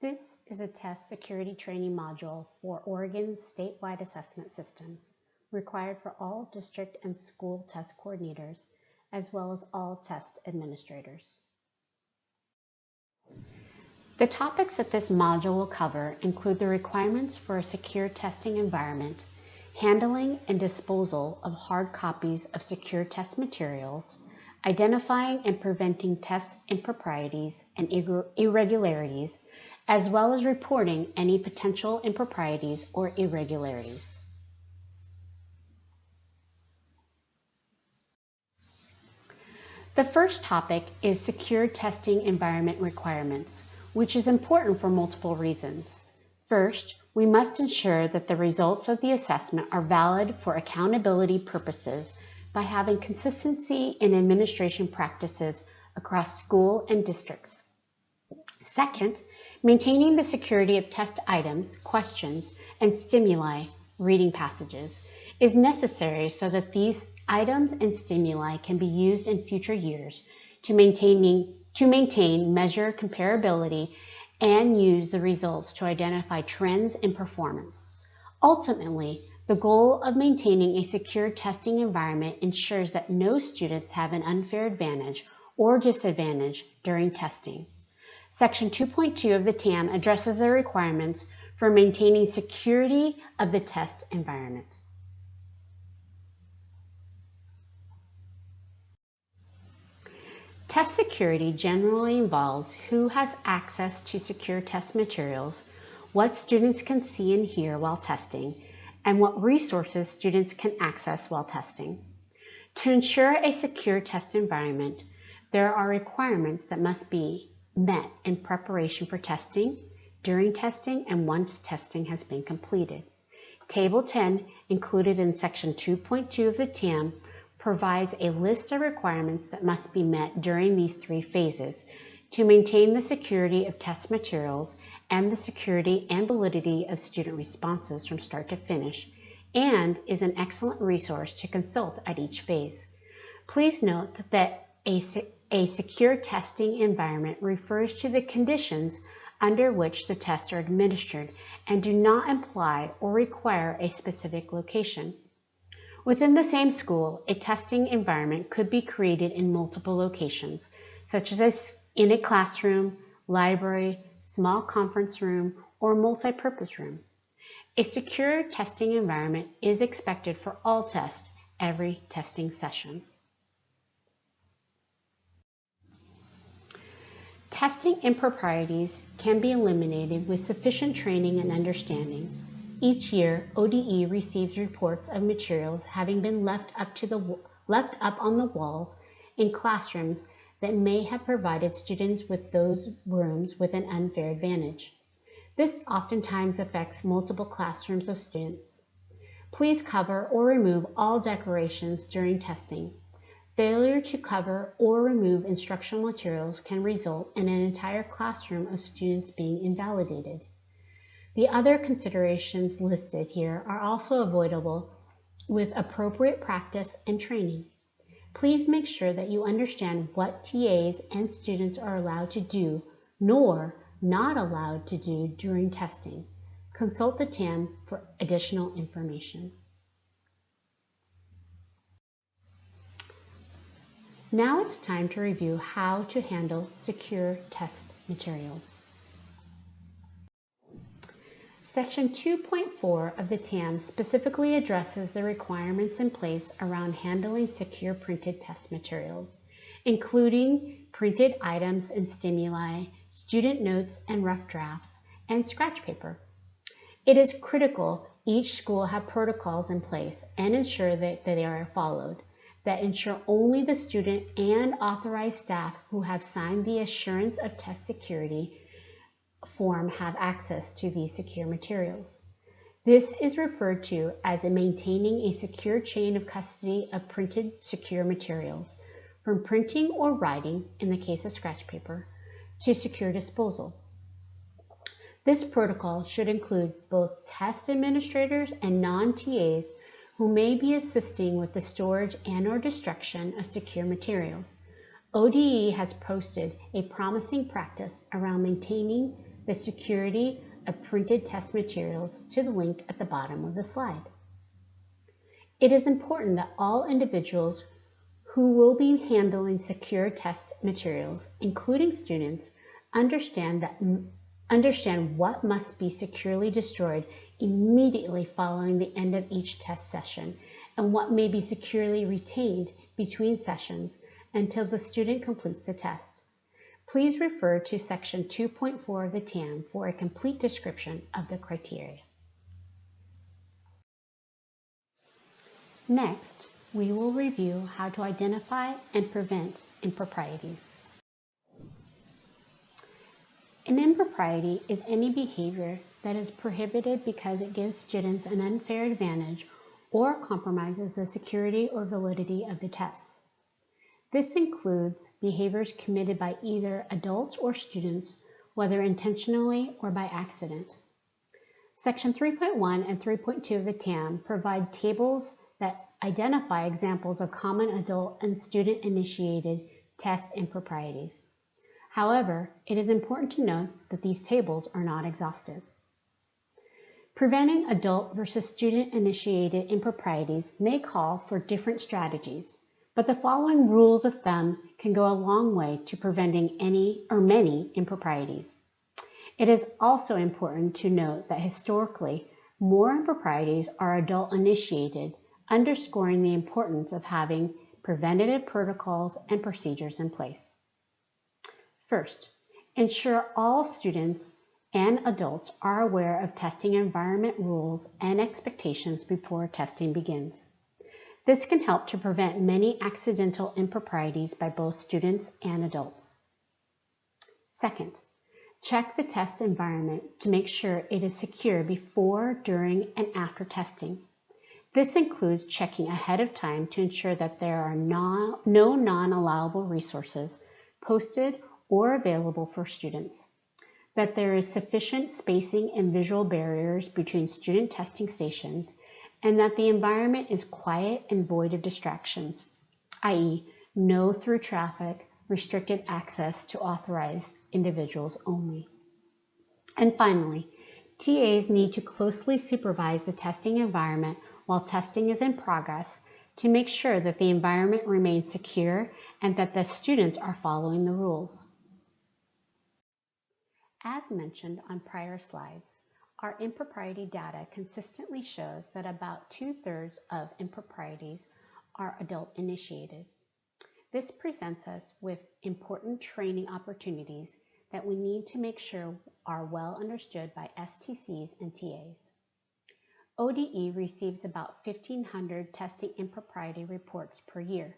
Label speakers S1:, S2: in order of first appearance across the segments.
S1: This is a test security training module for Oregon's statewide assessment system, required for all district and school test coordinators, as well as all test administrators. The topics that this module will cover include the requirements for a secure testing environment, handling and disposal of hard copies of secure test materials, identifying and preventing test improprieties and irregularities, as well as reporting any potential improprieties or irregularities. The first topic is secure testing environment requirements, which is important for multiple reasons. First, we must ensure that the results of the assessment are valid for accountability purposes by having consistency in administration practices across school and districts. Second, maintaining the security of test items, questions, and stimuli, reading passages, is necessary so that these items and stimuli can be used in future years to maintain measure comparability and use the results to identify trends in performance. Ultimately, the goal of maintaining a secure testing environment ensures that no students have an unfair advantage or disadvantage during testing. Section 2.2 of the TAM addresses the requirements for maintaining security of the test environment. Test security generally involves who has access to secure test materials, what students can see and hear while testing, and what resources students can access while testing. To ensure a secure test environment, there are requirements that must be met in preparation for testing, during testing, and once testing has been completed. Table 10, included in Section 2.2 of the TAM, provides a list of requirements that must be met during these three phases to maintain the security of test materials and the security and validity of student responses from start to finish, and is an excellent resource to consult at each phase. Please note that a secure testing environment refers to the conditions under which the tests are administered and do not imply or require a specific location. Within the same school, a testing environment could be created in multiple locations, such as in a classroom, library, small conference room, or multi-purpose room. A secure testing environment is expected for all tests every testing session. Testing improprieties can be eliminated with sufficient training and understanding. Each year, ODE receives reports of materials having been left up on the walls in classrooms that may have provided students with those rooms with an unfair advantage. This oftentimes affects multiple classrooms of students. Please cover or remove all declarations during testing. Failure to cover or remove instructional materials can result in an entire classroom of students being invalidated. The other considerations listed here are also avoidable with appropriate practice and training. Please make sure that you understand what TAs and students are allowed to do, nor not allowed to do during testing. Consult the TAM for additional information. Now it's time to review how to handle secure test materials. Section 2.4 of the TAM specifically addresses the requirements in place around handling secure printed test materials, including printed items and stimuli, student notes and rough drafts, and scratch paper. It is critical each school have protocols in place and ensure that they are followed, that ensure only the student and authorized staff who have signed the Assurance of Test Security form have access to these secure materials. This is referred to as maintaining a secure chain of custody of printed secure materials, from printing or writing, in the case of scratch paper, to secure disposal. This protocol should include both test administrators and non-TAs who may be assisting with the storage and/or destruction of secure materials. ODE has posted a promising practice around maintaining the security of printed test materials to the link at the bottom of the slide. It is important that all individuals who will be handling secure test materials, including students, understand what must be securely destroyed immediately following the end of each test session and what may be securely retained between sessions until the student completes the test. Please refer to Section 2.4 of the TAM for a complete description of the criteria. Next, we will review how to identify and prevent improprieties. An impropriety is any behavior that is prohibited because it gives students an unfair advantage or compromises the security or validity of the test. This includes behaviors committed by either adults or students, whether intentionally or by accident. Section 3.1 and 3.2 of the TAM provide tables that identify examples of common adult and student-initiated test improprieties. However, it is important to note that these tables are not exhaustive. Preventing adult versus student-initiated improprieties may call for different strategies, but the following rules of thumb can go a long way to preventing any or many improprieties. It is also important to note that historically, more improprieties are adult-initiated, underscoring the importance of having preventative protocols and procedures in place. First, ensure all students and adults are aware of testing environment rules and expectations before testing begins. This can help to prevent many accidental improprieties by both students and adults. Second, check the test environment to make sure it is secure before, during, and after testing. This includes checking ahead of time to ensure that there are no non-allowable resources posted or available for students, that there is sufficient spacing and visual barriers between student testing stations, and that the environment is quiet and void of distractions, i.e., no through traffic, restricted access to authorized individuals only. And finally, TAs need to closely supervise the testing environment while testing is in progress to make sure that the environment remains secure and that the students are following the rules. As mentioned on prior slides, our impropriety data consistently shows that about 2/3 of improprieties are adult-initiated. This presents us with important training opportunities that we need to make sure are well understood by STCs and TAs. ODE receives about 1,500 testing impropriety reports per year,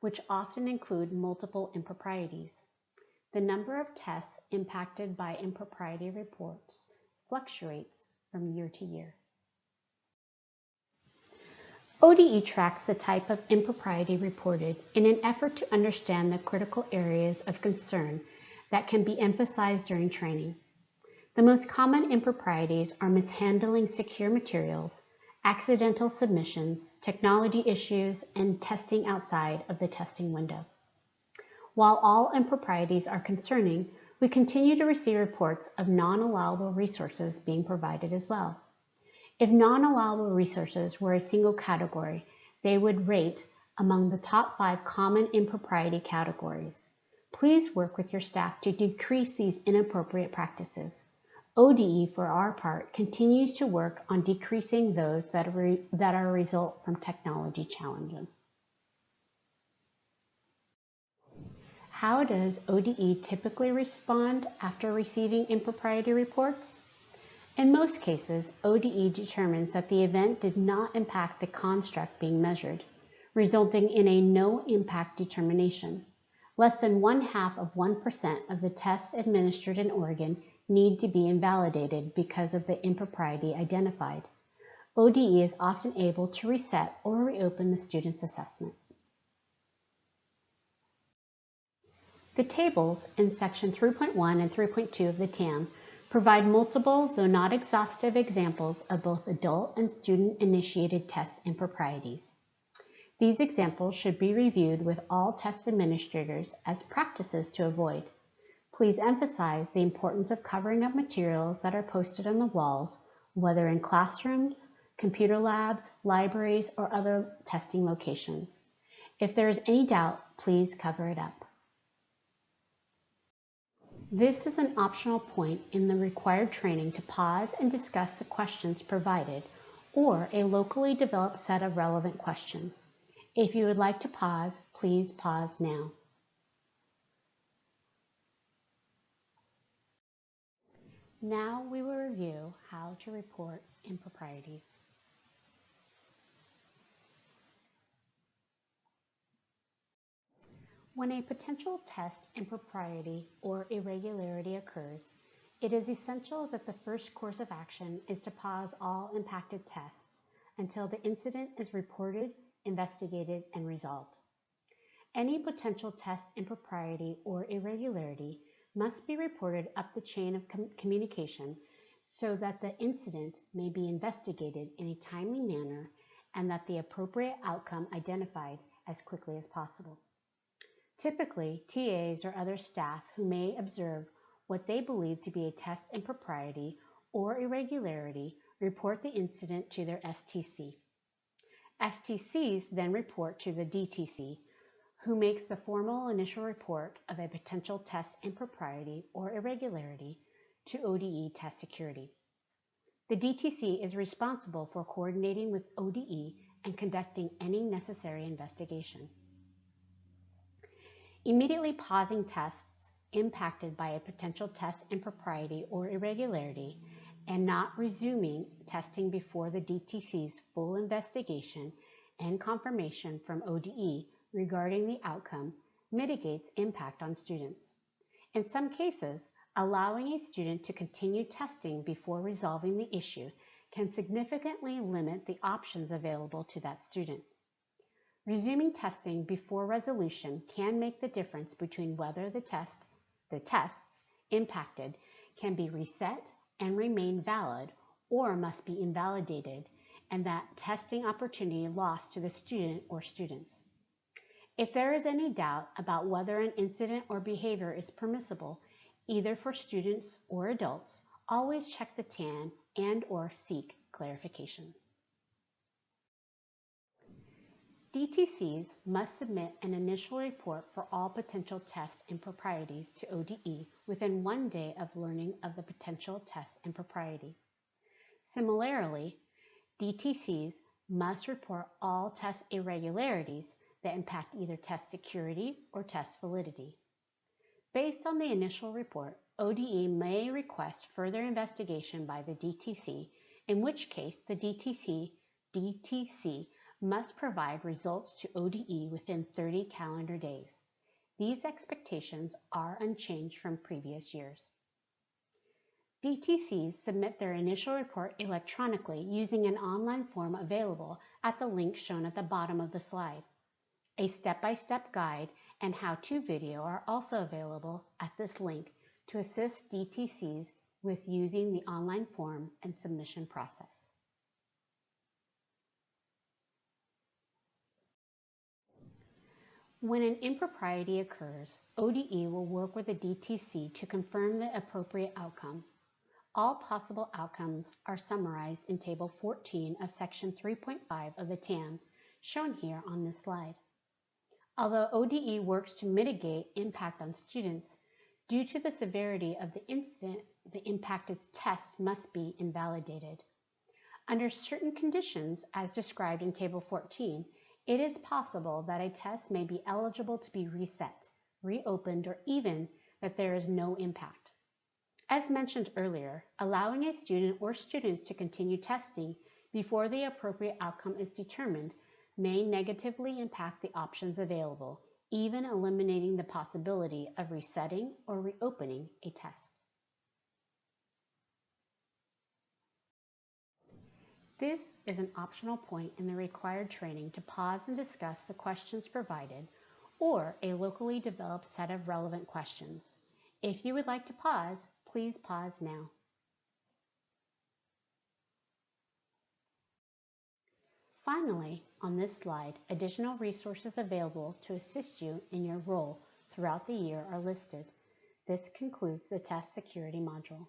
S1: which often include multiple improprieties. The number of tests impacted by impropriety reports fluctuates from year to year. ODE tracks the type of impropriety reported in an effort to understand the critical areas of concern that can be emphasized during training. The most common improprieties are mishandling secure materials, accidental submissions, technology issues, and testing outside of the testing window. While all improprieties are concerning, we continue to receive reports of non-allowable resources being provided as well. If non-allowable resources were a single category, they would rate among the top 5 common impropriety categories. Please work with your staff to decrease these inappropriate practices. ODE, for our part, continues to work on decreasing those that are a result from technology challenges. How does ODE typically respond after receiving impropriety reports? In most cases, ODE determines that the event did not impact the construct being measured, resulting in a no-impact determination. Less than 0.5% of the tests administered in Oregon need to be invalidated because of the impropriety identified. ODE is often able to reset or reopen the student's assessment. The tables in Section 3.1 and 3.2 of the TAM provide multiple, though not exhaustive, examples of both adult and student-initiated test improprieties. These examples should be reviewed with all test administrators as practices to avoid. Please emphasize the importance of covering up materials that are posted on the walls, whether in classrooms, computer labs, libraries, or other testing locations. If there is any doubt, please cover it up. This is an optional point in the required training to pause and discuss the questions provided, or a locally developed set of relevant questions. If you would like to pause, please pause now. Now we will review how to report improprieties. When a potential test impropriety or irregularity occurs, it is essential that the first course of action is to pause all impacted tests until the incident is reported, investigated, and resolved. Any potential test impropriety or irregularity must be reported up the chain of communication so that the incident may be investigated in a timely manner and that the appropriate outcome identified as quickly as possible. Typically, TAs or other staff who may observe what they believe to be a test impropriety or irregularity report the incident to their STC. STCs then report to the DTC, who makes the formal initial report of a potential test impropriety or irregularity to ODE Test Security. The DTC is responsible for coordinating with ODE and conducting any necessary investigation. Immediately pausing tests impacted by a potential test impropriety or irregularity and not resuming testing before the DTC's full investigation and confirmation from ODE regarding the outcome mitigates impact on students. In some cases, allowing a student to continue testing before resolving the issue can significantly limit the options available to that student. Resuming testing before resolution can make the difference between whether the tests impacted can be reset and remain valid or must be invalidated, and that testing opportunity lost to the student or students. If there is any doubt about whether an incident or behavior is permissible, either for students or adults, always check the TAN and/or seek clarification. DTCs must submit an initial report for all potential test improprieties to ODE within 1 day of learning of the potential test impropriety. Similarly, DTCs must report all test irregularities that impact either test security or test validity. Based on the initial report, ODE may request further investigation by the DTC, in which case the DTC must provide results to ODE within 30 calendar days. These expectations are unchanged from previous years. DTCs submit their initial report electronically using an online form available at the link shown at the bottom of the slide. A step-by-step guide and how-to video are also available at this link to assist DTCs with using the online form and submission process. When an impropriety occurs, ODE will work with the DTC to confirm the appropriate outcome. All possible outcomes are summarized in Table 14 of Section 3.5 of the TAM, shown here on this slide. Although ODE works to mitigate impact on students, due to the severity of the incident, the impacted tests must be invalidated. Under certain conditions, as described in Table 14, it is possible that a test may be eligible to be reset, reopened, or even that there is no impact. As mentioned earlier, allowing a student or students to continue testing before the appropriate outcome is determined may negatively impact the options available, even eliminating the possibility of resetting or reopening a test. This is an optional point in the required training to pause and discuss the questions provided or a locally developed set of relevant questions. If you would like to pause, please pause now. Finally, on this slide, additional resources available to assist you in your role throughout the year are listed. This concludes the test security module.